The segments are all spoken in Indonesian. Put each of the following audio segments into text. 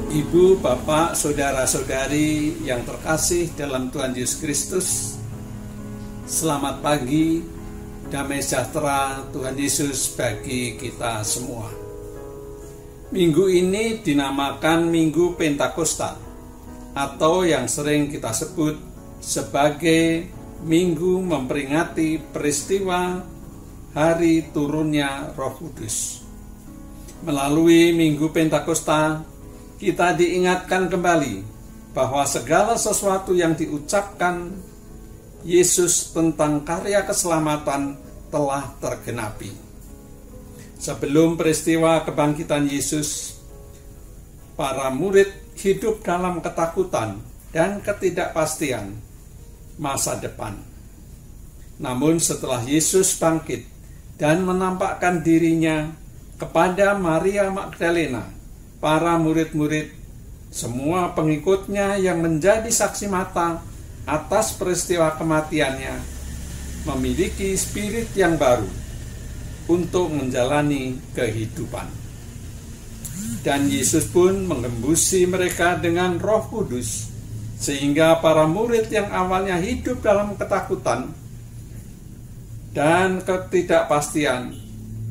Ibu, Bapak, saudara-saudari yang terkasih dalam Tuhan Yesus Kristus, selamat pagi, damai sejahtera Tuhan Yesus bagi kita semua. Minggu ini dinamakan Minggu Pentakosta, atau yang sering kita sebut sebagai Minggu memperingati peristiwa hari turunnya Roh Kudus. Melalui Minggu Pentakosta, kita diingatkan kembali bahwa segala sesuatu yang diucapkan Yesus tentang karya keselamatan telah tergenapi. Sebelum peristiwa kebangkitan Yesus, para murid hidup dalam ketakutan dan ketidakpastian masa depan. Namun setelah Yesus bangkit dan menampakkan dirinya kepada Maria Magdalena, para murid-murid, semua pengikutnya yang menjadi saksi mata atas peristiwa kematiannya, memiliki spirit yang baru untuk menjalani kehidupan. Dan Yesus pun mengembusi mereka dengan Roh Kudus, sehingga para murid yang awalnya hidup dalam ketakutan dan ketidakpastian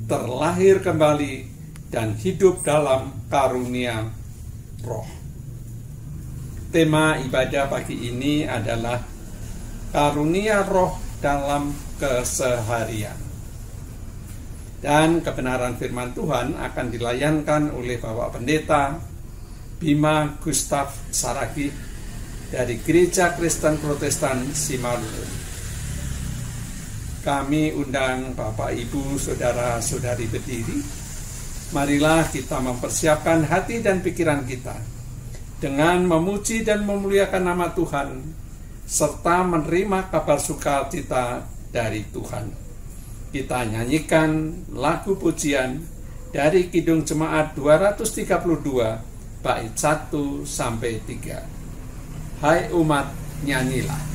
terlahir kembali dan hidup dalam karunia Roh. Tema ibadah pagi ini adalah karunia Roh dalam keseharian. Dan kebenaran firman Tuhan akan dilayankan oleh Bapak Pendeta Bima Gustav Saragih dari Gereja Kristen Protestan Simalungun. Kami undang Bapak, Ibu, saudara-saudari berdiri. Marilah kita mempersiapkan hati dan pikiran kita dengan memuji dan memuliakan nama Tuhan, serta menerima kabar sukacita dari Tuhan. Kita nyanyikan lagu pujian dari Kidung Jemaat 232 bait 1 sampai 3. Hai umat, nyanyilah.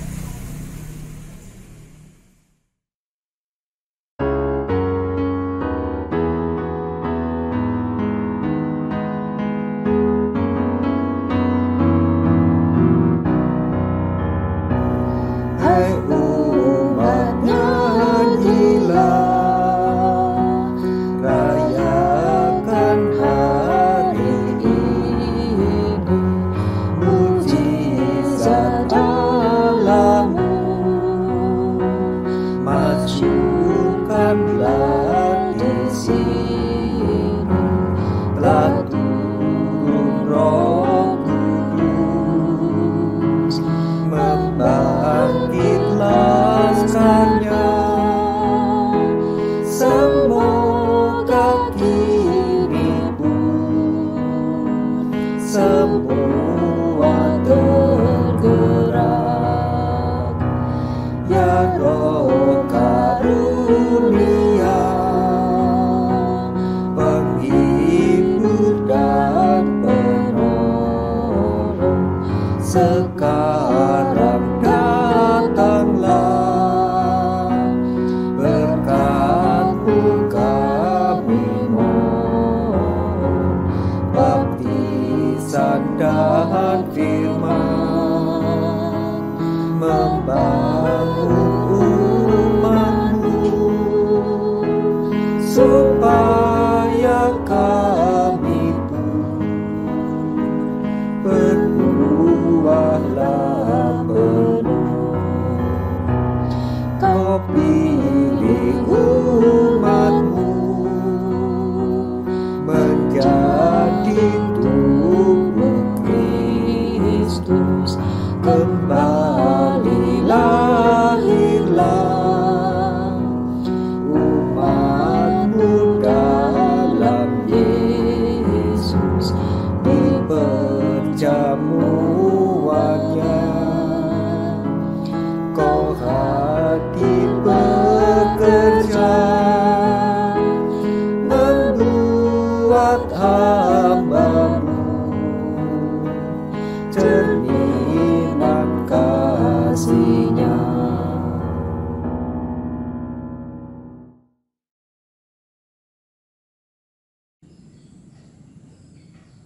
Umatmu dalam Yesus.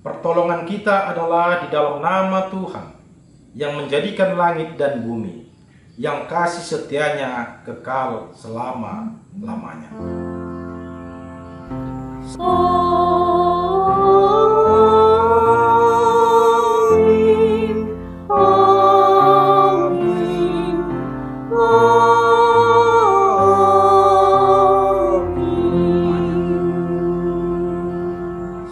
Pertolongan kita adalah di dalam nama Tuhan yang menjadikan langit dan bumi, yang kasih setianya kekal selama-lamanya.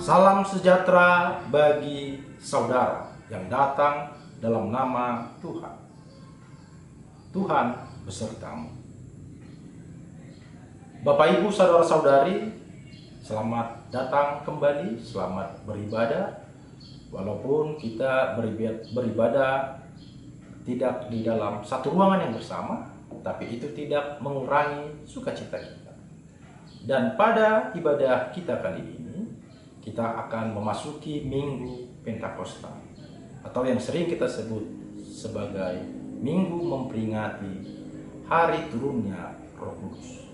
Salam sejahtera bagi saudara yang datang dalam nama Tuhan. Tuhan besertamu. Bapak, Ibu, saudara-saudari, selamat datang kembali, selamat beribadah. Walaupun kita beribadah tidak di dalam satu ruangan yang bersama, tapi itu tidak mengurangi sukacita kita. Dan pada ibadah kita kali ini, kita akan memasuki Minggu Pentakosta, atau yang sering kita sebut sebagai Minggu memperingati hari turunnya Roh Kudus.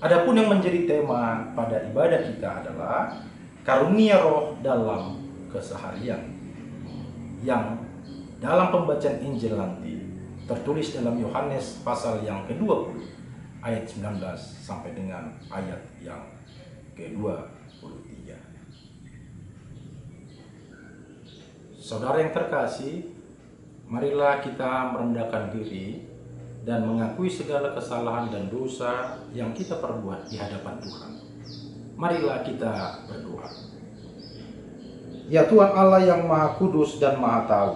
Adapun yang menjadi tema pada ibadah kita adalah karunia Roh dalam keseharian, yang dalam pembacaan Injil nanti tertulis dalam Yohanes pasal yang ke-20 ayat 19 sampai dengan ayat yang ke-23. Saudara yang terkasih, marilah kita merendahkan diri dan mengakui segala kesalahan dan dosa yang kita perbuat di hadapan Tuhan. Marilah kita berdoa. Ya Tuhan Allah yang Maha Kudus dan Maha Tahu,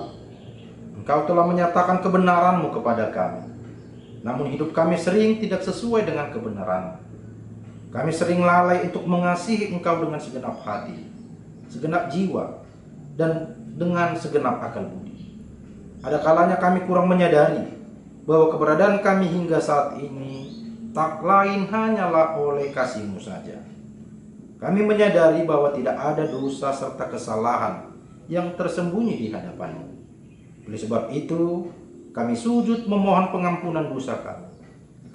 Engkau telah menyatakan kebenaran-Mu kepada kami. Namun hidup kami sering tidak sesuai dengan kebenaran. Kami sering lalai untuk mengasihi Engkau dengan segenap hati, segenap jiwa, dan dengan segenap akal budi. Ada kalanya kami kurang menyadari bahwa keberadaan kami hingga saat ini tak lain hanyalah oleh kasih-Mu saja. Kami menyadari bahwa tidak ada dosa serta kesalahan yang tersembunyi di hadapan-Mu. Oleh sebab itu, kami sujud memohon pengampunan dosa kami.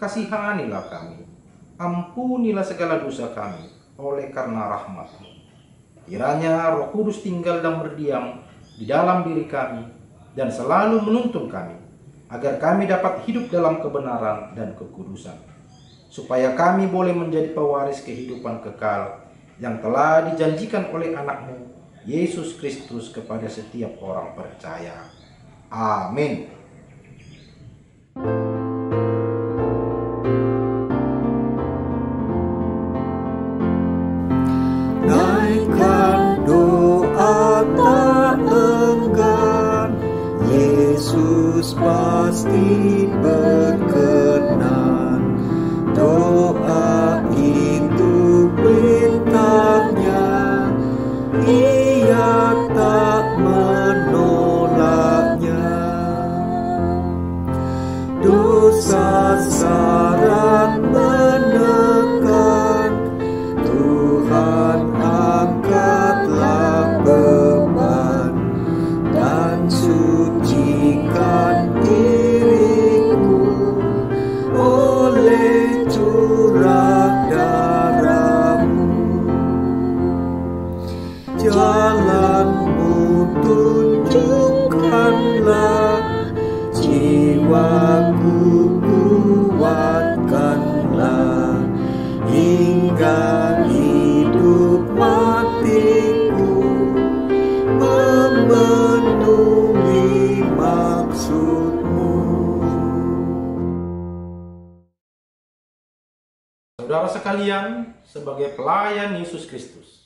Kasihanilah kami, ampunilah segala dosa kami oleh karena rahmat-Mu. Kiranya Roh Kudus tinggal dan berdiam di dalam diri kami dan selalu menuntun kami, agar kami dapat hidup dalam kebenaran dan kekudusan, supaya kami boleh menjadi pewaris kehidupan kekal yang telah dijanjikan oleh anak-Mu, Yesus Kristus, kepada setiap orang percaya. Amin. Naikkan doa tak enggan, Yesus pasti berkenan. Doa itu perintahnya, Ia tak menolaknya. Dosa syarat menekan, Tuhan angkatlah beban dan sucikan diriku oleh curah darah-Mu. Jalan-Mu tunjukkanlah, jiwaku kuatkanlah, hingga hidup matiku memenuhi maksud-Mu. Saudara sekalian, sebagai pelayan Yesus Kristus,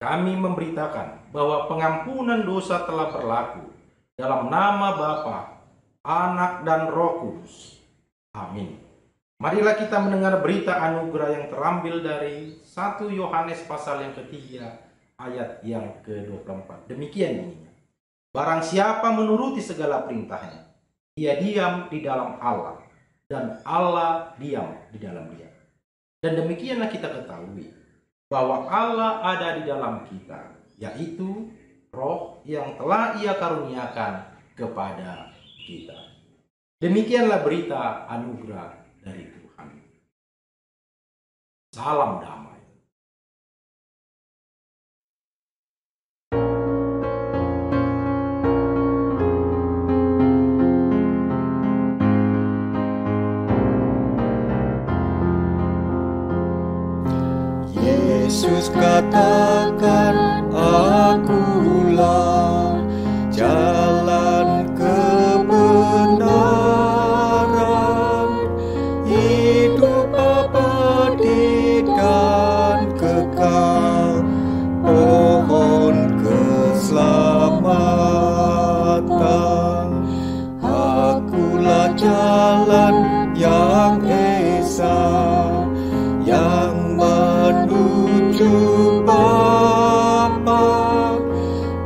kami memberitakan bahwa pengampunan dosa telah berlaku dalam nama Bapa, Anak, dan Roh Kudus. Amin. Marilah kita mendengar berita anugerah yang terambil dari 1 Yohanes pasal yang ketiga ayat yang ke-24. Demikian bunyinya. Barang siapa menuruti segala perintahnya, ia diam di dalam Allah, dan Allah diam di dalam dia. Dan demikianlah kita ketahui bahwa Allah ada di dalam kita, yaitu Roh yang telah Ia karuniakan kepada kita. Demikianlah berita anugerah dari Tuhan. Salam damai. Yesus katakan, akulah jalan kebenaran, hidup abadi dan kekal, pohon keselamatan. Akulah jalan yang esa, yang menuju Bapa.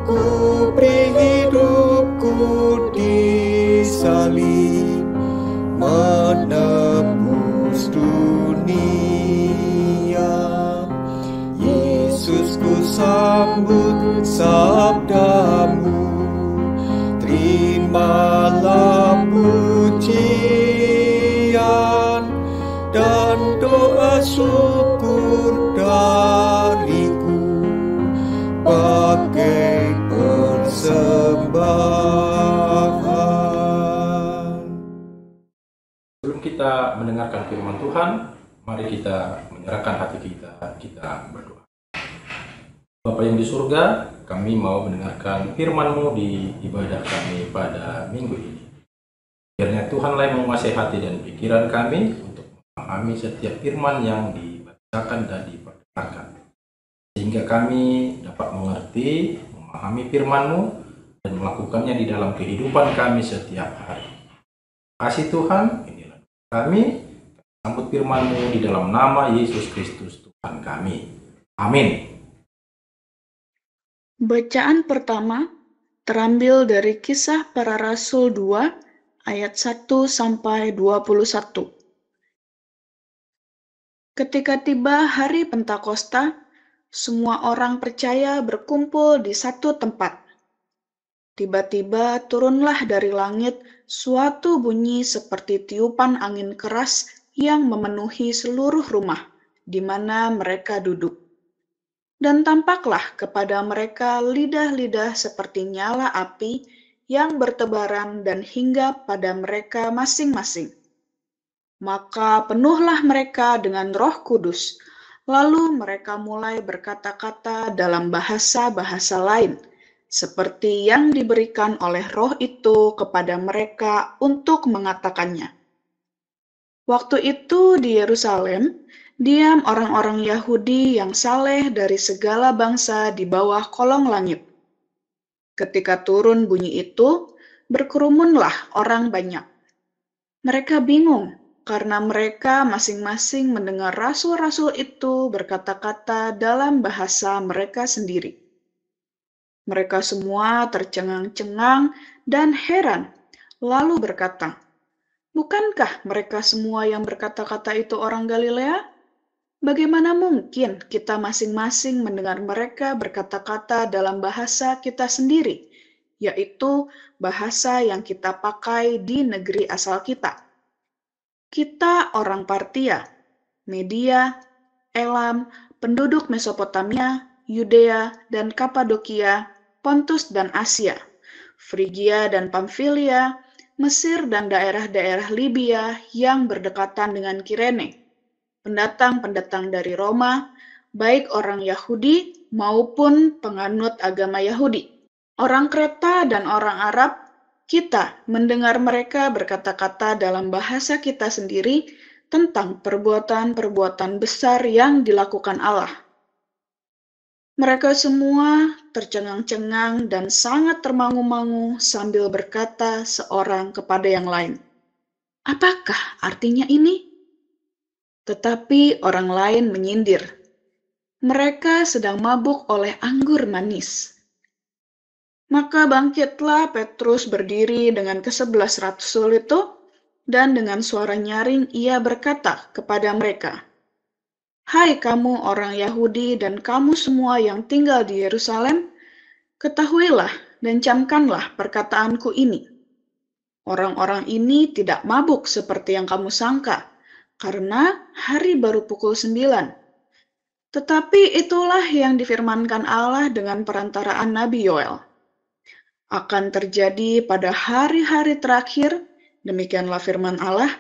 Ku beri hidupku di salib, menebus dunia. Yesus, ku sambut sabdamu, terimalah pujian dan doa syukur dariku bagai persembahan. Sebelum kita mendengarkan firman Tuhan, mari kita menyerahkan hati kita berdoa. Bapa yang di surga, kami mau mendengarkan firman-Mu di ibadah kami pada minggu ini. Kiranya Tuhanlah yang menguasai hati dan pikiran kami untuk memahami setiap firman yang dibacakan dan diperdengarkan, sehingga kami dapat mengerti, memahami firman-Mu dan melakukannya di dalam kehidupan kami setiap hari. Kasih Tuhan, inilah kami sambut firman-Mu di dalam nama Yesus Kristus Tuhan kami. Amin. Bacaan pertama terambil dari Kisah Para Rasul 2 ayat 1 sampai 21. Ketika tiba hari Pentakosta, semua orang percaya berkumpul di satu tempat. Tiba-tiba turunlah dari langit suatu bunyi seperti tiupan angin keras yang memenuhi seluruh rumah di mana mereka duduk. Dan tampaklah kepada mereka lidah-lidah seperti nyala api yang bertebaran dan hinggap pada mereka masing-masing. Maka penuhlah mereka dengan Roh Kudus, lalu mereka mulai berkata-kata dalam bahasa-bahasa lain, seperti yang diberikan oleh Roh itu kepada mereka untuk mengatakannya. Waktu itu di Yerusalem, diam orang-orang Yahudi yang saleh dari segala bangsa di bawah kolong langit. Ketika turun bunyi itu, berkerumunlah orang banyak. Mereka bingung karena mereka masing-masing mendengar rasul-rasul itu berkata-kata dalam bahasa mereka sendiri. Mereka semua tercengang-cengang dan heran, lalu berkata, "Bukankah mereka semua yang berkata-kata itu orang Galilea? Bagaimana mungkin kita masing-masing mendengar mereka berkata-kata dalam bahasa kita sendiri, yaitu bahasa yang kita pakai di negeri asal kita? Kita orang Partia, Media, Elam, penduduk Mesopotamia, Yudea dan Kapadokia, Pontus dan Asia, Frigia dan Pamfilia, Mesir dan daerah-daerah Libya yang berdekatan dengan Kirene, pendatang-pendatang dari Roma, baik orang Yahudi maupun penganut agama Yahudi, orang Kreta dan orang Arab. Kita mendengar mereka berkata-kata dalam bahasa kita sendiri tentang perbuatan-perbuatan besar yang dilakukan Allah." Mereka semua tercengang-cengang dan sangat termangu-mangu sambil berkata seorang kepada yang lain, "Apakah artinya ini?" Tetapi orang lain menyindir, "Mereka sedang mabuk oleh anggur manis." Maka bangkitlah Petrus berdiri dengan ke-11 rasul itu, dan dengan suara nyaring ia berkata kepada mereka, "Hai kamu orang Yahudi dan kamu semua yang tinggal di Yerusalem, ketahuilah dan camkanlah perkataanku ini. Orang-orang ini tidak mabuk seperti yang kamu sangka, karena hari baru pukul 9. Tetapi itulah yang difirmankan Allah dengan perantaraan Nabi Yoel. Akan terjadi pada hari-hari terakhir, demikianlah firman Allah,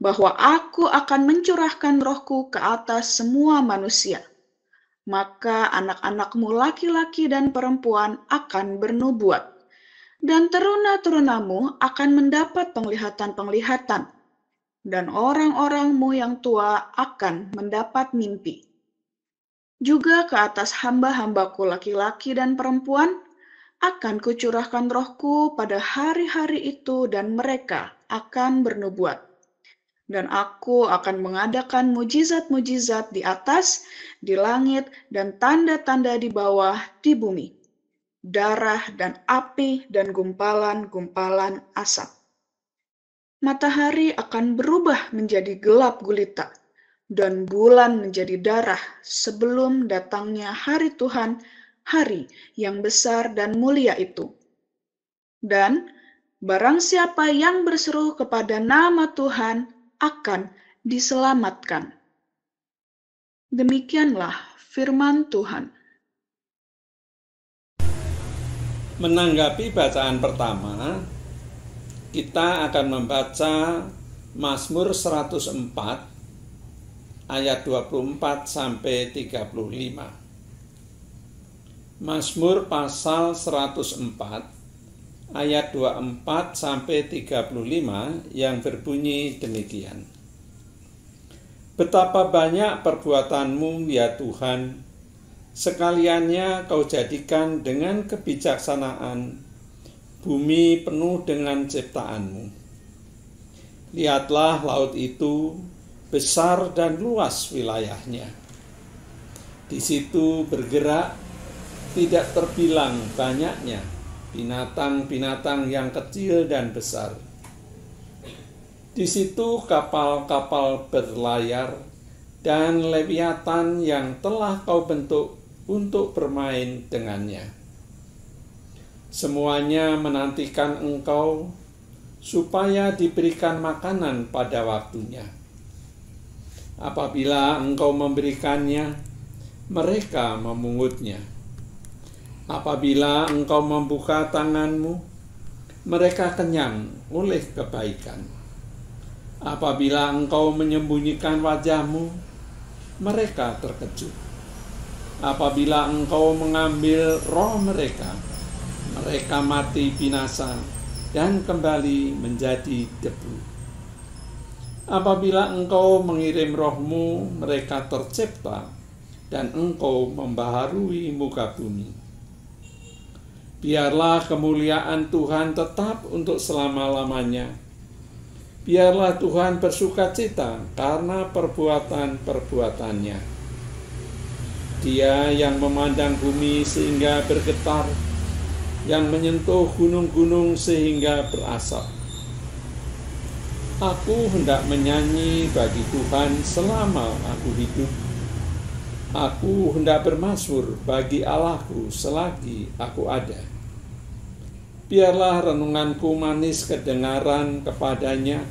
bahwa aku akan mencurahkan rohku ke atas semua manusia. maka anak-anakmu laki-laki dan perempuan akan bernubuat, dan teruna-terunamu akan mendapat penglihatan-penglihatan, dan orang-orangmu yang tua akan mendapat mimpi. Juga ke atas hamba-hambaku laki-laki dan perempuan akan kucurahkan rohku pada hari-hari itu, dan mereka akan bernubuat. Dan aku akan mengadakan mujizat-mujizat di atas, di langit, dan tanda-tanda di bawah, di bumi. Darah dan api dan gumpalan-gumpalan asap. Matahari akan berubah menjadi gelap gulita, dan bulan menjadi darah sebelum datangnya hari Tuhan, hari yang besar dan mulia itu. Dan barang siapa yang berseru kepada nama Tuhan akan diselamatkan. Demikianlah firman Tuhan. Menanggapi bacaan pertama, kita akan membaca Mazmur 104 ayat 24 sampai 35. Mazmur pasal 104 ayat 24 sampai 35 yang berbunyi demikian. Betapa banyak perbuatanmu ya Tuhan, sekaliannya kau jadikan dengan kebijaksanaan, bumi penuh dengan ciptaanmu. Lihatlah laut itu, besar dan luas wilayahnya. Di situ bergerak, tidak terbilang banyaknya binatang-binatang yang kecil dan besar. Di situ kapal-kapal berlayar dan leviatan yang telah kau bentuk untuk bermain dengannya. Semuanya menantikan engkau supaya diberikan makanan pada waktunya. Apabila engkau memberikannya, mereka memungutnya. Apabila engkau membuka tanganmu, mereka kenyang oleh kebaikan. Apabila engkau menyembunyikan wajahmu, mereka terkejut. Apabila engkau mengambil roh mereka, mereka mati binasa dan kembali menjadi debu. Apabila engkau mengirim rohmu, mereka tercipta, dan engkau membaharui muka bumi. Biarlah kemuliaan Tuhan tetap untuk selama-lamanya. Biarlah Tuhan bersukacita karena perbuatan-perbuatannya. Dia yang memandang bumi sehingga bergetar, yang menyentuh gunung-gunung sehingga berasap. Aku hendak menyanyi bagi Tuhan selama aku hidup. Aku hendak bermazmur bagi Allahku selagi aku ada. Biarlah renunganku manis kedengaran kepadanya.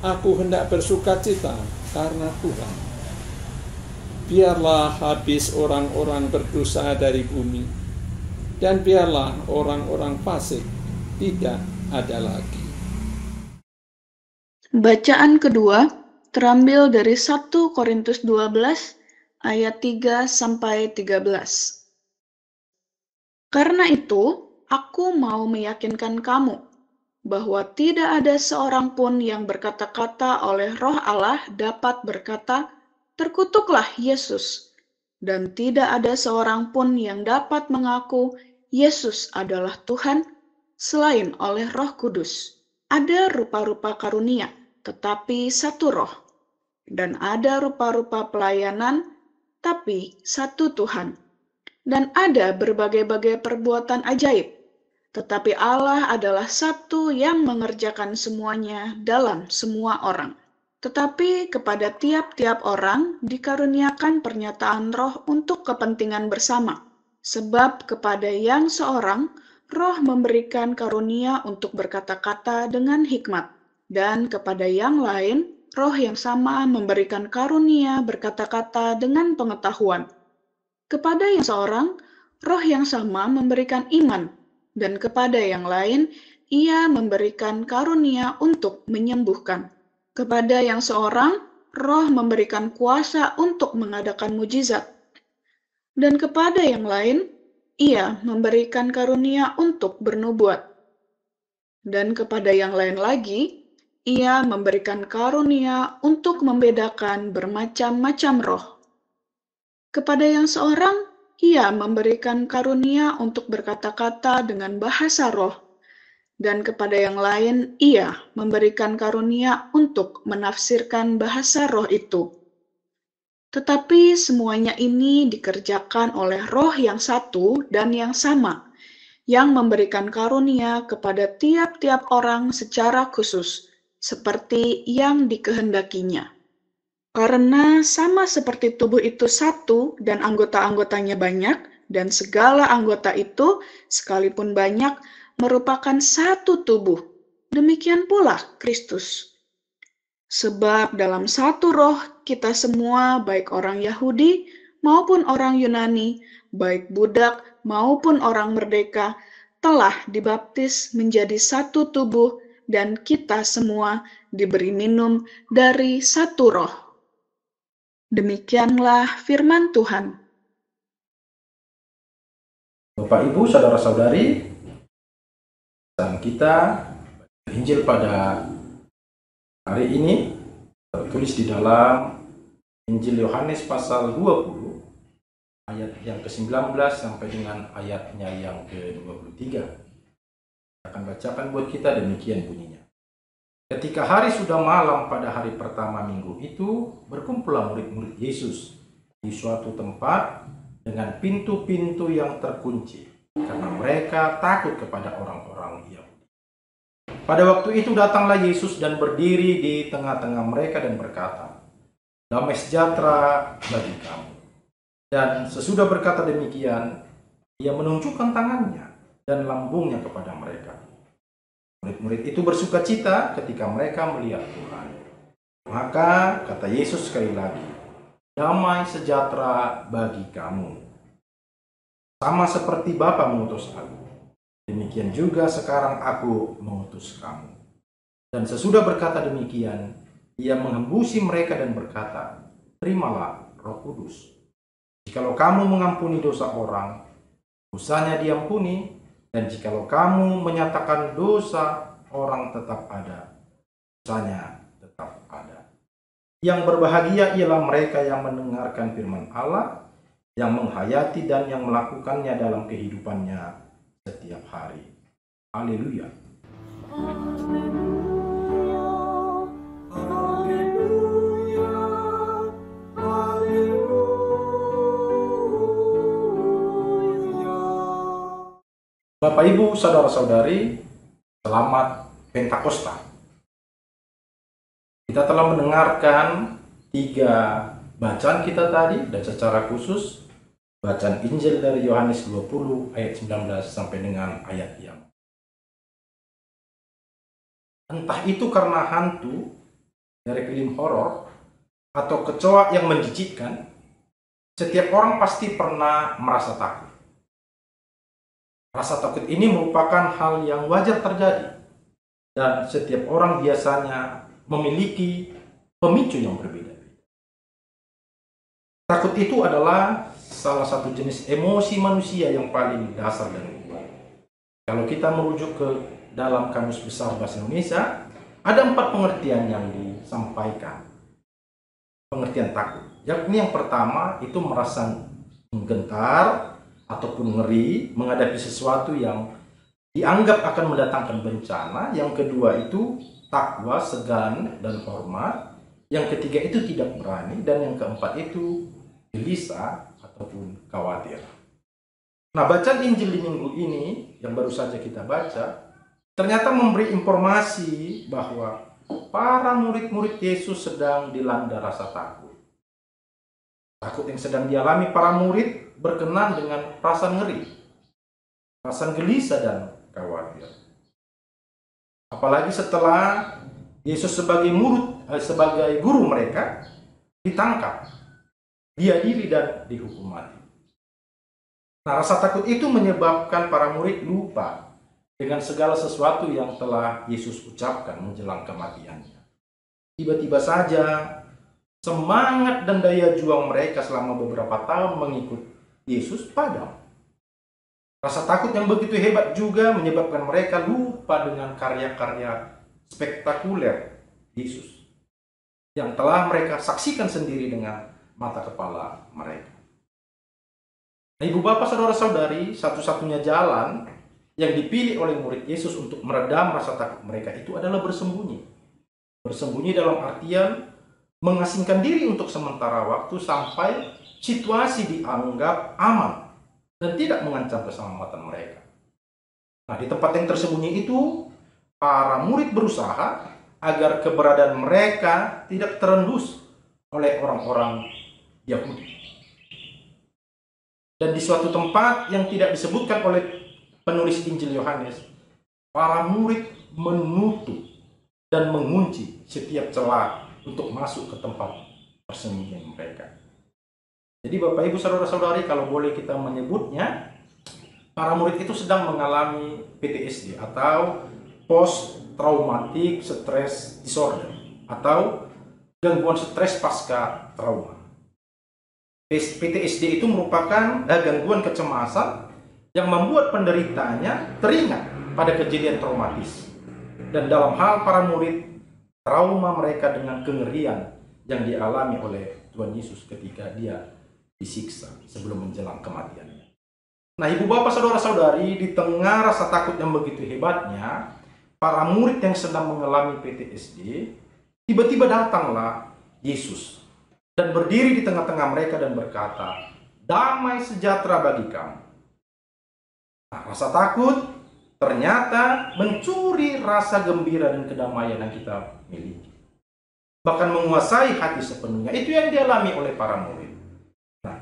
Aku hendak bersukacita karena Tuhan. Biarlah habis orang-orang berdosa dari bumi, dan biarlah orang-orang fasik tidak ada lagi. Bacaan kedua terambil dari 1 Korintus 12 ayat 3 sampai 13. Karena itu, aku mau meyakinkan kamu bahwa tidak ada seorang pun yang berkata-kata oleh Roh Allah dapat berkata, "Terkutuklah Yesus," dan tidak ada seorang pun yang dapat mengaku Yesus adalah Tuhan selain oleh Roh Kudus. Ada rupa-rupa karunia, tetapi satu Roh, dan ada rupa-rupa pelayanan, tapi satu Tuhan. Dan ada berbagai-bagai perbuatan ajaib, tetapi Allah adalah satu yang mengerjakan semuanya dalam semua orang. Tetapi kepada tiap-tiap orang dikaruniakan pernyataan Roh untuk kepentingan bersama. Sebab kepada yang seorang, Roh memberikan karunia untuk berkata-kata dengan hikmat. Dan kepada yang lain, Roh yang sama memberikan karunia berkata-kata dengan pengetahuan. Kepada yang seorang, Roh yang sama memberikan iman. Dan kepada yang lain, Ia memberikan karunia untuk menyembuhkan. Kepada yang seorang, Roh memberikan kuasa untuk mengadakan mujizat. Dan kepada yang lain, Ia memberikan karunia untuk bernubuat. Dan kepada yang lain lagi, Ia memberikan karunia untuk membedakan bermacam-macam roh. Kepada yang seorang, Ia memberikan karunia untuk berkata-kata dengan bahasa roh, dan kepada yang lain Ia memberikan karunia untuk menafsirkan bahasa roh itu. Tetapi semuanya ini dikerjakan oleh Roh yang satu dan yang sama, yang memberikan karunia kepada tiap-tiap orang secara khusus, seperti yang dikehendakinya. Karena sama seperti tubuh itu satu dan anggota-anggotanya banyak, dan segala anggota itu, sekalipun banyak, merupakan satu tubuh. Demikian pula Kristus. Sebab dalam satu roh kita semua, baik orang Yahudi maupun orang Yunani, baik budak maupun orang merdeka, telah dibaptis menjadi satu tubuh, dan kita semua diberi minum dari satu roh. Demikianlah firman Tuhan. Bapak, Ibu, saudara-saudari, dan kita Injil pada hari ini tertulis di dalam Injil Yohanes pasal 20 ayat yang ke-19 sampai dengan ayatnya yang ke-23. Akan bacakan buat kita, demikian bunyinya. Ketika hari sudah malam pada hari pertama minggu itu, berkumpullah murid-murid Yesus di suatu tempat dengan pintu-pintu yang terkunci, karena mereka takut kepada orang-orang Yahudi. Pada waktu itu datanglah Yesus dan berdiri di tengah-tengah mereka dan berkata, "Damai sejahtera bagi kamu." Dan sesudah berkata demikian, Ia menunjukkan tangannya dan lambungnya kepada mereka. Murid-murid itu bersukacita ketika mereka melihat Tuhan. Maka kata Yesus sekali lagi, "Damai sejahtera bagi kamu. Sama seperti Bapa mengutus aku, demikian juga sekarang aku mengutus kamu." Dan sesudah berkata demikian, Ia mengembusi mereka dan berkata, "Terimalah Roh Kudus. Jikalau kamu mengampuni dosa orang, dosanya diampuni, dan jikalau kamu menyatakan dosa orang tetap ada, dosanya tetap ada." Yang berbahagia ialah mereka yang mendengarkan firman Allah, yang menghayati dan yang melakukannya dalam kehidupannya setiap hari. Haleluya. Bapak, Ibu, saudara-saudari, selamat Pentakosta. Kita telah mendengarkan 3 bacaan kita tadi, dan secara khusus bacaan Injil dari Yohanes 20 ayat 19 sampai dengan ayat yang. Entah itu karena hantu dari film horor atau kecoa yang menjijikkan, setiap orang pasti pernah merasa takut. Rasa takut ini merupakan hal yang wajar terjadi, dan setiap orang biasanya memiliki pemicu yang berbeda-beda. Takut itu adalah salah satu jenis emosi manusia yang paling dasar dan kuat. Kalau kita merujuk ke dalam Kamus Besar Bahasa Indonesia, ada 4 pengertian yang disampaikan. Pengertian takut, yakni yang pertama itu merasa menggentar ataupun ngeri menghadapi sesuatu yang dianggap akan mendatangkan bencana. Yang kedua itu takwa, segan, dan hormat. Yang ketiga itu tidak berani. Dan yang keempat itu gelisah ataupun khawatir. Nah, bacaan Injil di minggu ini yang baru saja kita baca ternyata memberi informasi bahwa para murid-murid Yesus sedang dilanda rasa takut. Takut yang sedang dialami para murid berkenan dengan perasaan ngeri, perasaan gelisah dan khawatir. Apalagi setelah Yesus sebagai guru mereka ditangkap, diadili dan dihukum mati. Nah, rasa takut itu menyebabkan para murid lupa dengan segala sesuatu yang telah Yesus ucapkan menjelang kematiannya. Tiba-tiba saja semangat dan daya juang mereka selama beberapa tahun mengikut Yesus padam. Rasa takut yang begitu hebat juga menyebabkan mereka lupa dengan karya-karya spektakuler Yesus yang telah mereka saksikan sendiri dengan mata kepala mereka. Nah, ibu bapak saudara-saudari, satu-satunya jalan yang dipilih oleh murid Yesus untuk meredam rasa takut mereka itu adalah bersembunyi. Bersembunyi dalam artian mengasingkan diri untuk sementara waktu sampai situasi dianggap aman dan tidak mengancam keselamatan mereka. Nah, di tempat yang tersembunyi itu, para murid berusaha agar keberadaan mereka tidak terendus oleh orang-orang Yahudi. Dan di suatu tempat yang tidak disebutkan oleh penulis Injil Yohanes, para murid menutup dan mengunci setiap celah untuk masuk ke tempat persembunyian mereka. Jadi Bapak Ibu Saudara-saudari, kalau boleh kita menyebutnya, para murid itu sedang mengalami PTSD atau Post Traumatic Stress Disorder atau gangguan stres pasca trauma. PTSD itu merupakan gangguan kecemasan yang membuat penderitanya teringat pada kejadian traumatis. Dan dalam hal para murid, trauma mereka dengan kengerian yang dialami oleh Tuhan Yesus ketika dia disiksa sebelum menjelang kematiannya. Nah, ibu bapak saudara-saudari, di tengah rasa takut yang begitu hebatnya, para murid yang sedang mengalami PTSD, tiba-tiba datanglah Yesus dan berdiri di tengah-tengah mereka dan berkata, "Damai sejahtera bagi kamu." Nah, rasa takut ternyata mencuri rasa gembira dan kedamaian yang kita miliki. Bahkan menguasai hati sepenuhnya. Itu yang dialami oleh para murid. Nah,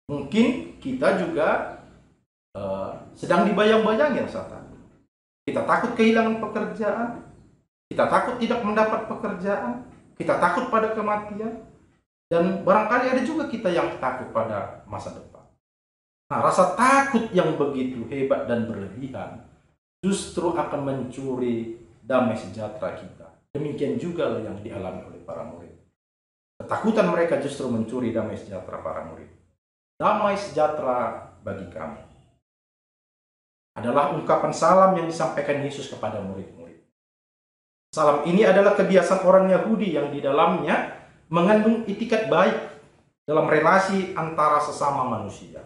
mungkin kita juga sedang dibayang-bayangi rasa takut. Kita takut kehilangan pekerjaan. Kita takut tidak mendapat pekerjaan. Kita takut pada kematian. Dan barangkali ada juga kita yang takut pada masa depan. Nah, rasa takut yang begitu hebat dan berlebihan justru akan mencuri damai sejahtera kita. Demikian juga yang dialami oleh para murid. Ketakutan mereka justru mencuri damai sejahtera para murid. Damai sejahtera bagi kamu adalah ungkapan salam yang disampaikan Yesus kepada murid-murid. Salam ini adalah kebiasaan orang Yahudi yang di dalamnya mengandung itikat baik dalam relasi antara sesama manusia.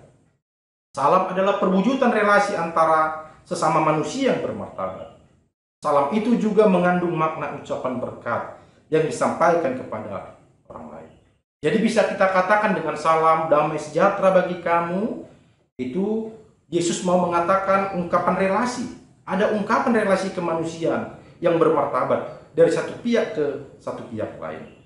Salam adalah perwujudan relasi antara sesama manusia yang bermartabat. Salam itu juga mengandung makna ucapan berkat yang disampaikan kepada orang lain. Jadi bisa kita katakan dengan salam damai sejahtera bagi kamu, itu Yesus mau mengatakan ungkapan relasi. Ada ungkapan relasi kemanusiaan yang bermartabat dari satu pihak ke satu pihak lain.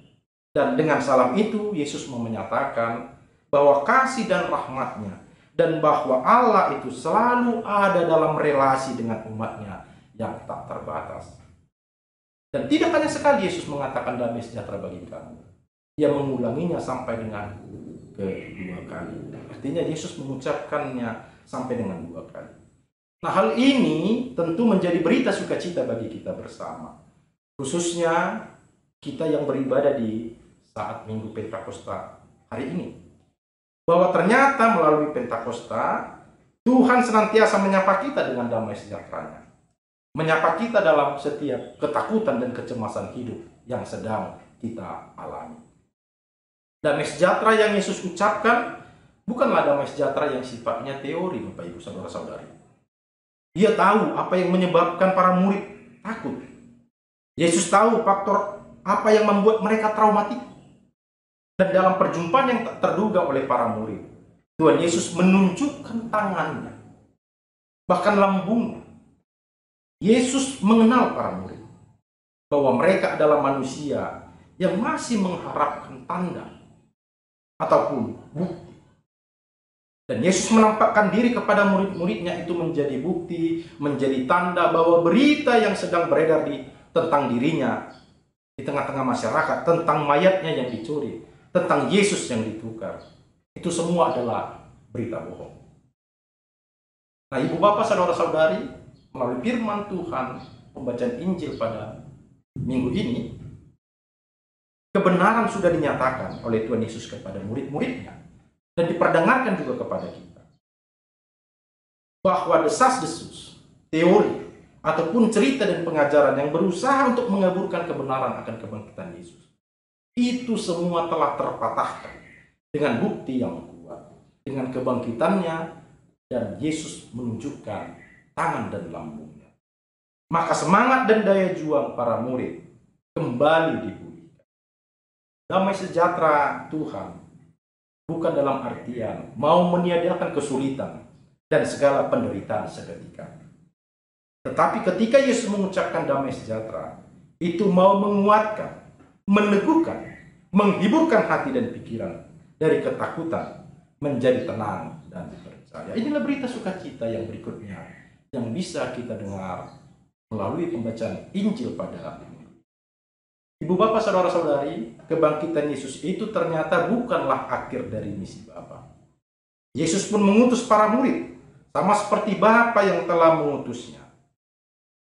Dan dengan salam itu Yesus mau menyatakan bahwa kasih dan rahmat-Nya dan bahwa Allah itu selalu ada dalam relasi dengan umatnya yang tak terbatas. Dan tidak hanya sekali Yesus mengatakan damai sejahtera bagi kamu. Dia mengulanginya sampai dengan kedua kali. Artinya Yesus mengucapkannya sampai dengan 2 kali. Nah, hal ini tentu menjadi berita sukacita bagi kita bersama. Khususnya kita yang beribadah di saat Minggu Pentakosta hari ini. Bahwa ternyata melalui Pentakosta, Tuhan senantiasa menyapa kita dengan damai sejahtera-Nya. Menyapa kita dalam setiap ketakutan dan kecemasan hidup yang sedang kita alami. Damai sejahtera yang Yesus ucapkan bukanlah damai sejahtera yang sifatnya teori, Bapak Ibu Saudara-saudari. Dia tahu apa yang menyebabkan para murid takut. Yesus tahu faktor apa yang membuat mereka traumatik. Dan dalam perjumpaan yang tak terduga oleh para murid, Tuhan Yesus menunjukkan tangannya, bahkan lambungnya. Yesus mengenal para murid bahwa mereka adalah manusia yang masih mengharapkan tanda ataupun bukti. Dan Yesus menampakkan diri kepada murid-muridnya itu menjadi bukti, menjadi tanda bahwa berita yang sedang beredar tentang dirinya di tengah-tengah masyarakat, tentang mayatnya yang dicuri, tentang Yesus yang ditukar, itu semua adalah berita bohong. Nah, ibu bapak saudara-saudari, melalui firman Tuhan, pembacaan Injil pada minggu ini, kebenaran sudah dinyatakan oleh Tuhan Yesus kepada murid-muridnya dan diperdengarkan juga kepada kita. Bahwa desas-desus, teori, ataupun cerita dan pengajaran yang berusaha untuk mengaburkan kebenaran akan kebangkitan Yesus, itu semua telah terpatahkan dengan bukti yang kuat, dengan kebangkitannya, dan Yesus menunjukkan tangan dan lambungnya. Maka semangat dan daya juang para murid kembali dipulihkan. Damai sejahtera Tuhan bukan dalam artian mau meniadakan kesulitan dan segala penderitaan seketika. Tetapi ketika Yesus mengucapkan damai sejahtera, itu mau menguatkan, meneguhkan, menghiburkan hati dan pikiran dari ketakutan menjadi tenang dan percaya. Inilah berita sukacita yang berikutnya yang bisa kita dengar melalui pembacaan Injil pada hari ini. Ibu bapak saudara-saudari, kebangkitan Yesus itu ternyata bukanlah akhir dari misi Bapa. Yesus pun mengutus para murid, sama seperti Bapa yang telah mengutusnya.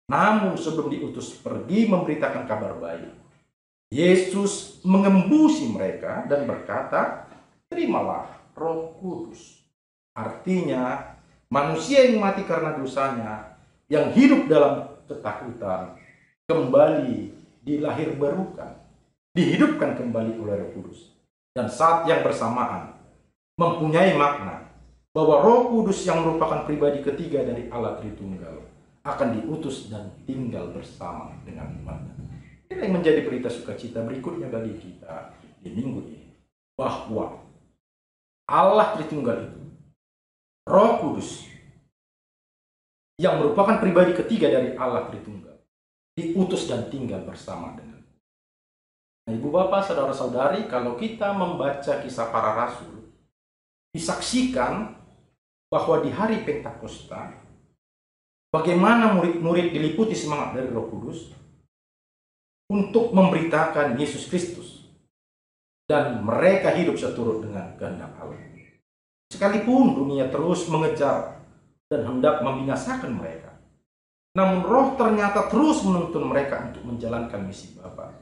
Namun sebelum diutus pergi memberitakan kabar baik, Yesus mengembusi mereka dan berkata, terimalah Roh Kudus. Artinya, manusia yang mati karena dosanya, yang hidup dalam ketakutan, kembali dilahirbarukan, dihidupkan kembali oleh Roh Kudus. Dan saat yang bersamaan, mempunyai makna bahwa Roh Kudus yang merupakan pribadi ketiga dari Allah Tritunggal akan diutus dan tinggal bersama dengan umatnya. Ini yang menjadi berita sukacita berikutnya bagi kita di minggu ini, bahwa Allah Tritunggal itu, Roh Kudus yang merupakan pribadi ketiga dari Allah Tritunggal, diutus dan tinggal bersama dengan. Nah, ibu bapak, saudara-saudari, kalau kita membaca kisah para rasul, disaksikan bahwa di hari Pentakosta, bagaimana murid-murid diliputi semangat dari Roh Kudus untuk memberitakan Yesus Kristus, dan mereka hidup seturut dengan kehendak Allah. Sekalipun dunia terus mengejar dan hendak membinasakan mereka, namun Roh ternyata terus menuntun mereka untuk menjalankan misi Bapa.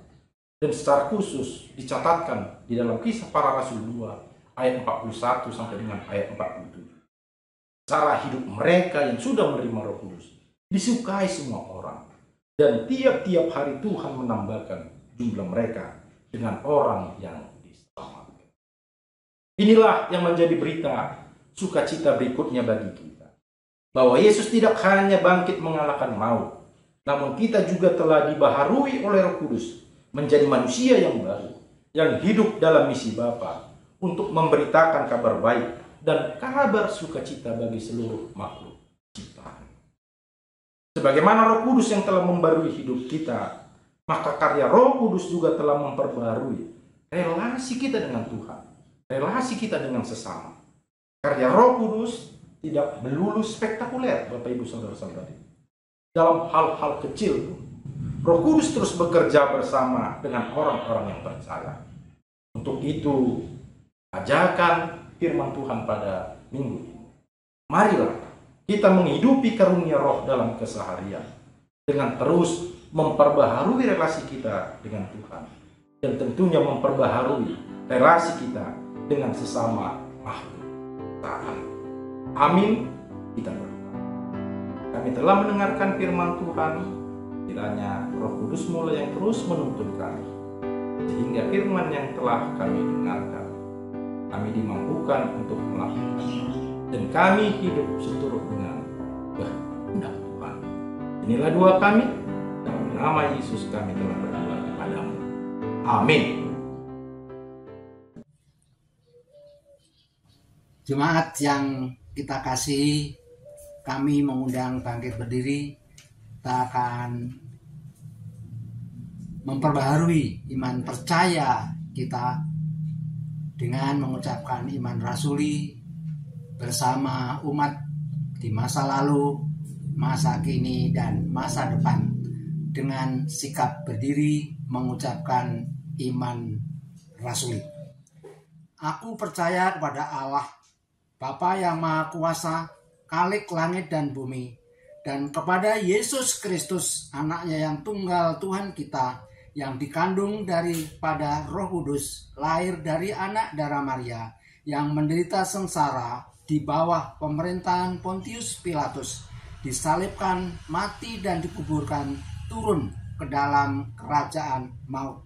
Dan secara khusus dicatatkan di dalam Kisah Para Rasul 2 ayat 41 sampai dengan ayat 47. Cara hidup mereka yang sudah menerima Roh Kudus disukai semua orang, dan tiap-tiap hari Tuhan menambahkan jumlah mereka dengan orang yang diselamatkan. Inilah yang menjadi berita sukacita berikutnya bagi kita, bahwa Yesus tidak hanya bangkit mengalahkan maut, namun kita juga telah dibaharui oleh Roh Kudus menjadi manusia yang baru, yang hidup dalam misi Bapa untuk memberitakan kabar baik dan kabar sukacita bagi seluruh makhluk ciptaan. Sebagaimana Roh Kudus yang telah membarui hidup kita, maka karya Roh Kudus juga telah memperbarui relasi kita dengan Tuhan, relasi kita dengan sesama. Karya Roh Kudus tidak melulu spektakuler, Bapak Ibu Saudara-saudari. Dalam hal-hal kecil, Roh Kudus terus bekerja bersama dengan orang-orang yang percaya. Untuk itu, ajakan firman Tuhan pada minggu ini, marilah kita menghidupi karunia Roh dalam keseharian dengan terus memperbaharui relasi kita dengan Tuhan, dan tentunya memperbaharui relasi kita dengan sesama makhluk ciptaan. Amin. Kita berdoa. Kami telah mendengarkan firman Tuhan. Kiranya Roh Kudus mulai yang terus menuntun kami, sehingga firman yang telah kami dengarkan, kami dimampukan untuk melakukannya, dan kami hidup seturut dengan kehendak Tuhan. Inilah doa kami, dalam nama Yesus kami telah berdoa kepadamu. Amin. Jemaat yang kita kasihi, kami mengundang bangkit berdiri. Kita akan memperbaharui iman percaya kita dengan mengucapkan iman rasuli bersama umat di masa lalu, masa kini, dan masa depan, dengan sikap berdiri mengucapkan iman rasuli. Aku percaya kepada Allah, Bapa yang Maha Kuasa, Khalik langit dan bumi, dan kepada Yesus Kristus, anaknya yang tunggal Tuhan kita, yang dikandung daripada Roh Kudus, lahir dari anak darah Maria, yang menderita sengsara di bawah pemerintahan Pontius Pilatus, disalibkan, mati dan dikuburkan, turun ke dalam kerajaan maut.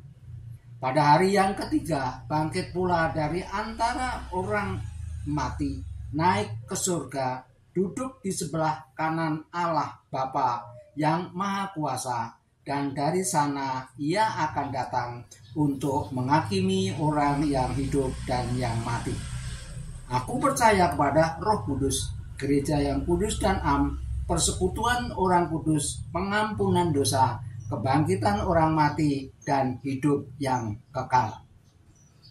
Pada hari yang ketiga bangkit pula dari antara orang mati, naik ke surga, duduk di sebelah kanan Allah Bapa yang Maha Kuasa, dan dari sana ia akan datang untuk menghakimi orang yang hidup dan yang mati. Aku percaya kepada Roh Kudus, gereja yang kudus dan am, persekutuan orang kudus, pengampunan dosa, kebangkitan orang mati, dan hidup yang kekal.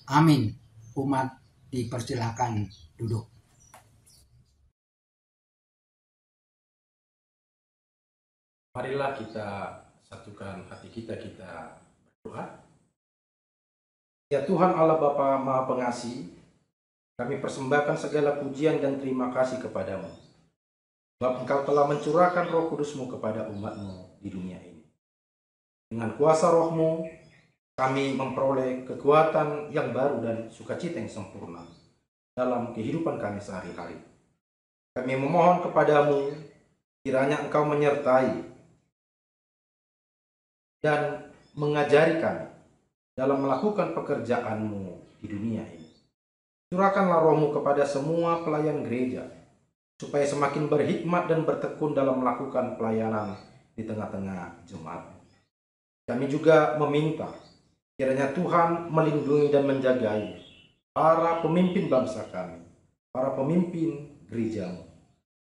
Amin. Umat dipersilakan duduk. Marilah kita satukan hati kita berdoa. Ya Tuhan Allah Bapa Maha Pengasih, kami persembahkan segala pujian dan terima kasih kepadamu. Sebab Engkau telah mencurahkan Roh Kudus-Mu kepada umat-Mu di dunia ini. Dengan kuasa Roh-Mu, kami memperoleh kekuatan yang baru dan sukacita yang sempurna dalam kehidupan kami sehari-hari. Kami memohon kepadamu, kiranya Engkau menyertai dan mengajari kami dalam melakukan pekerjaan-Mu di dunia ini. Curahkanlah Roh-Mu kepada semua pelayan gereja, supaya semakin berhikmat dan bertekun dalam melakukan pelayanan di tengah-tengah jemaat. Kami juga meminta kiranya Tuhan melindungi dan menjagai para pemimpin bangsa kami, para pemimpin gereja-Mu,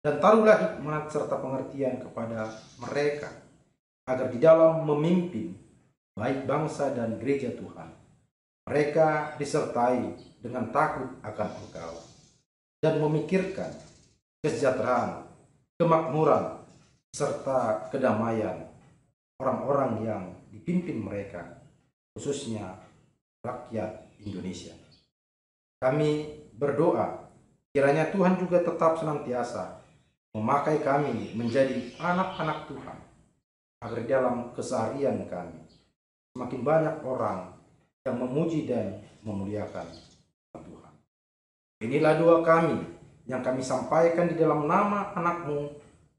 dan taruhlah hikmat serta pengertian kepada mereka, agar di dalam memimpin baik bangsa dan gereja Tuhan, mereka disertai dengan takut akan Engkau dan memikirkan kesejahteraan, kemakmuran, serta kedamaian orang-orang yang dipimpin mereka, khususnya rakyat Indonesia. Kami berdoa kiranya Tuhan juga tetap senantiasa memakai kami menjadi anak-anak Tuhan, agar dalam keseharian kami semakin banyak orang yang memuji dan memuliakan Tuhan. Inilah doa kami yang kami sampaikan di dalam nama anak-Mu,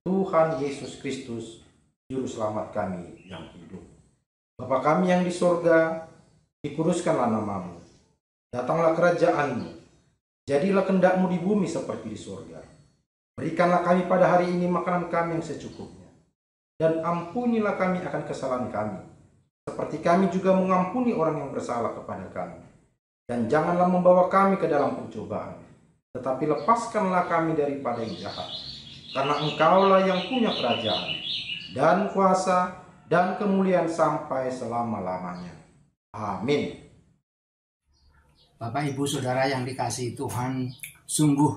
Tuhan Yesus Kristus, Juru Selamat kami yang hidup. Bapa kami yang di sorga, dikuduskanlah nama-Mu. Datanglah kerajaan-Mu. Jadilah kehendak-Mu di bumi seperti di sorga. Berikanlah kami pada hari ini makanan kami yang secukupnya. Dan ampunilah kami akan kesalahan kami, seperti kami juga mengampuni orang yang bersalah kepada kami. Dan janganlah membawa kami ke dalam pencobaan, tetapi lepaskanlah kami daripada yang jahat. Karena Engkaulah yang punya kerajaan, dan kuasa, dan kemuliaan sampai selama-lamanya. Amin. Bapak, Ibu, Saudara yang dikasihi Tuhan, sungguh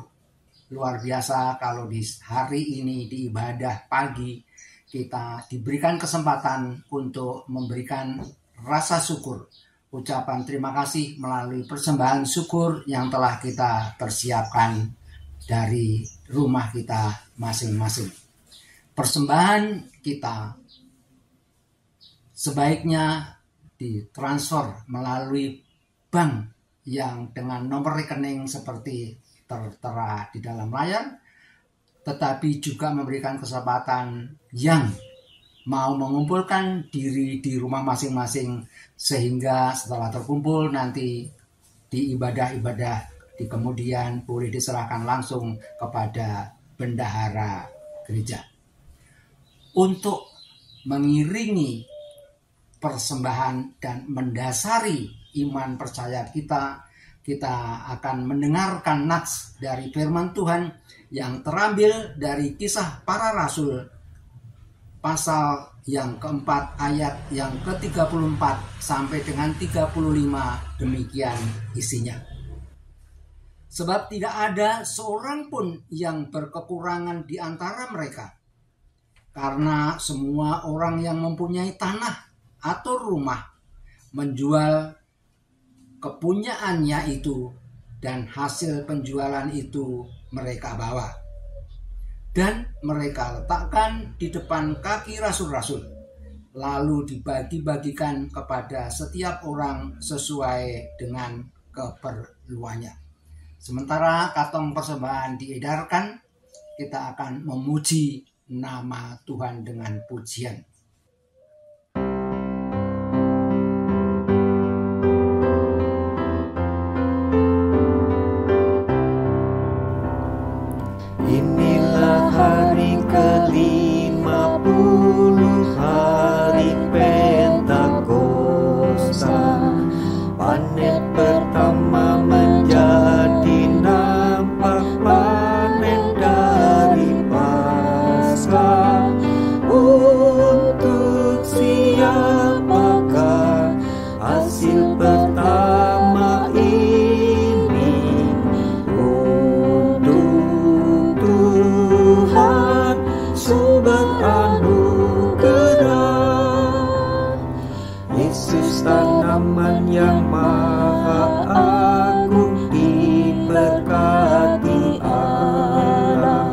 luar biasa kalau di hari ini di ibadah pagi kita diberikan kesempatan untuk memberikan rasa syukur, ucapan terima kasih melalui persembahan syukur yang telah kita persiapkan dari rumah kita masing-masing. Persembahan kita sebaiknya ditransfer melalui bank yang dengan nomor rekening seperti tertera di dalam layar, tetapi juga memberikan kesempatan yang mau mengumpulkan diri di rumah masing-masing, sehingga setelah terkumpul nanti di ibadah-ibadah di kemudian boleh diserahkan langsung kepada bendahara gereja. Untuk mengiringi persembahan dan mendasari iman percaya kita akan mendengarkan nats dari firman Tuhan yang terambil dari Kisah Para Rasul pasal yang keempat ayat yang ke-34 sampai dengan 35, demikian isinya. Sebab tidak ada seorang pun yang berkekurangan di antara mereka, karena semua orang yang mempunyai tanah atau rumah menjual kepunyaannya itu, dan hasil penjualan itu mereka bawa, dan mereka letakkan di depan kaki rasul-rasul, lalu dibagi-bagikan kepada setiap orang sesuai dengan keperluannya. Sementara kantong persembahan diedarkan, kita akan memuji nama Tuhan dengan pujian. Inilah hari ke-50, hari Pentakosta. Panen pertama menjadi nampak, panen dari Paskah. Untuk siapakah hasil pertama ini? Untuk Tuhan sumber anugerah. Yesus tanaman yang maha agung, diberkati Allah.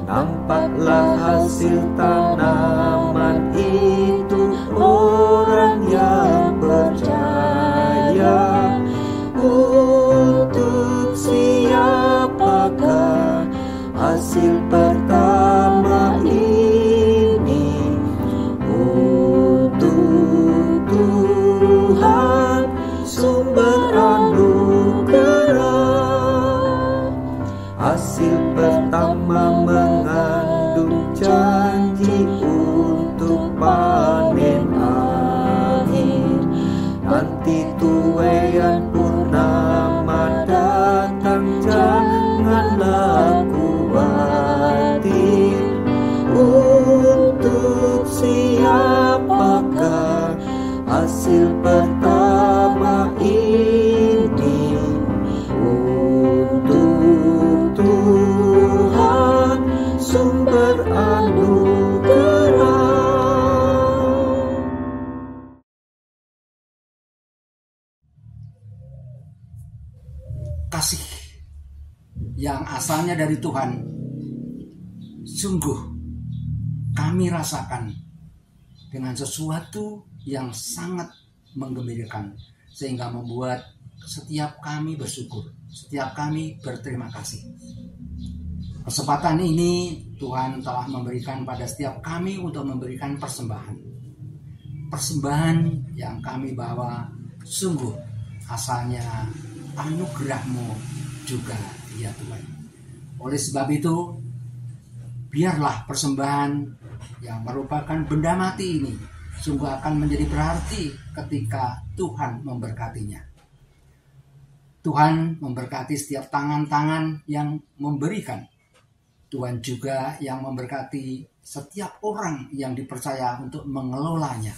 Nampaklah hasil tanaman itu, orang yang percaya. Untuk siapakah hasil pertama ini? Untuk Tuhan sumber anugerah. Hasil pertama mengandung janji untuk panen akhir. Nanti tuaian purnama datang, janganlah khawatir. Untuk siapakah hasil pertama ini? Untuk Tuhan sumber anugerah. Kasih yang asalnya dari Tuhan sungguh kami rasakan dengan sesuatu yang sangat menggembirakan, sehingga membuat setiap kami bersyukur, setiap kami berterima kasih. Kesempatan ini Tuhan telah memberikan pada setiap kami untuk memberikan persembahan. Persembahan yang kami bawa sungguh asalnya anugerah-Mu juga, ya Tuhan. Oleh sebab itu, biarlah persembahan yang merupakan benda mati ini sungguh akan menjadi berarti ketika Tuhan memberkatinya. Tuhan memberkati setiap tangan-tangan yang memberikan. Tuhan juga yang memberkati setiap orang yang dipercaya untuk mengelolanya.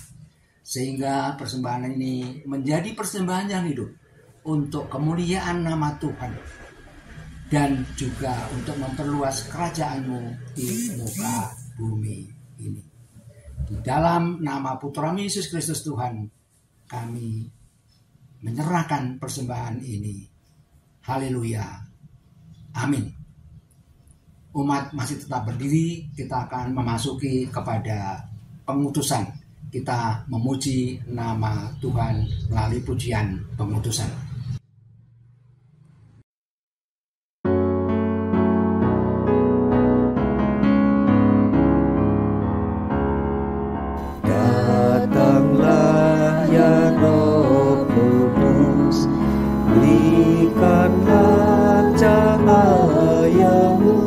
Sehingga persembahan ini menjadi persembahan yang hidup untuk kemuliaan nama Tuhan. Dan juga untuk memperluas kerajaan-Mu di muka bumi ini. Di dalam nama Putra Yesus Kristus Tuhan, kami menyerahkan persembahan ini. Haleluya. Amin. Umat masih tetap berdiri, kita akan memasuki kepada pengutusan. Kita memuji nama Tuhan melalui pujian pengutusan. Datanglah ya Roh Kudus, berikanlah cahayamu,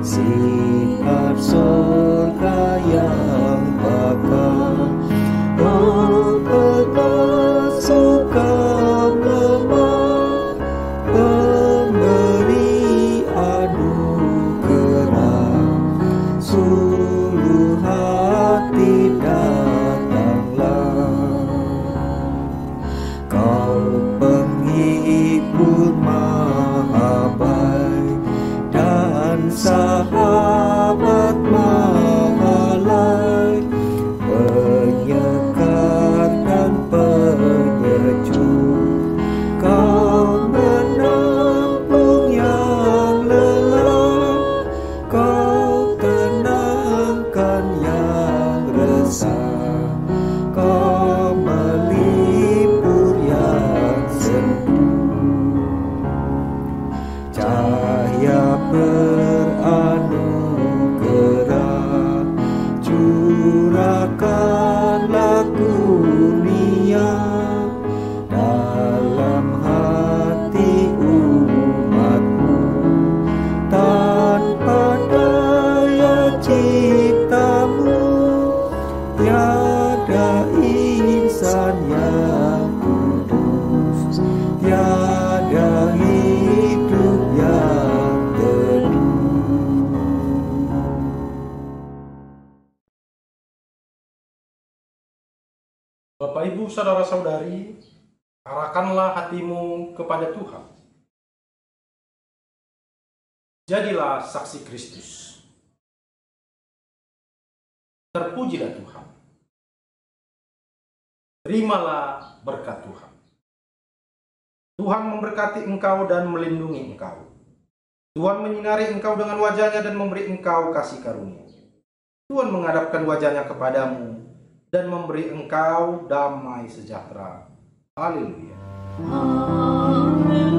sinar surga yang bakal memperkasa itu, saudara-saudari, arahkanlah hatimu kepada Tuhan. Jadilah saksi Kristus. Terpujilah Tuhan. Terimalah berkat Tuhan. Tuhan memberkati engkau dan melindungi engkau. Tuhan menyinari engkau dengan wajah-Nya dan memberi engkau kasih karunia. Tuhan menghadapkan wajah-Nya kepadamu dan memberi engkau damai sejahtera. Haleluya. Haleluya.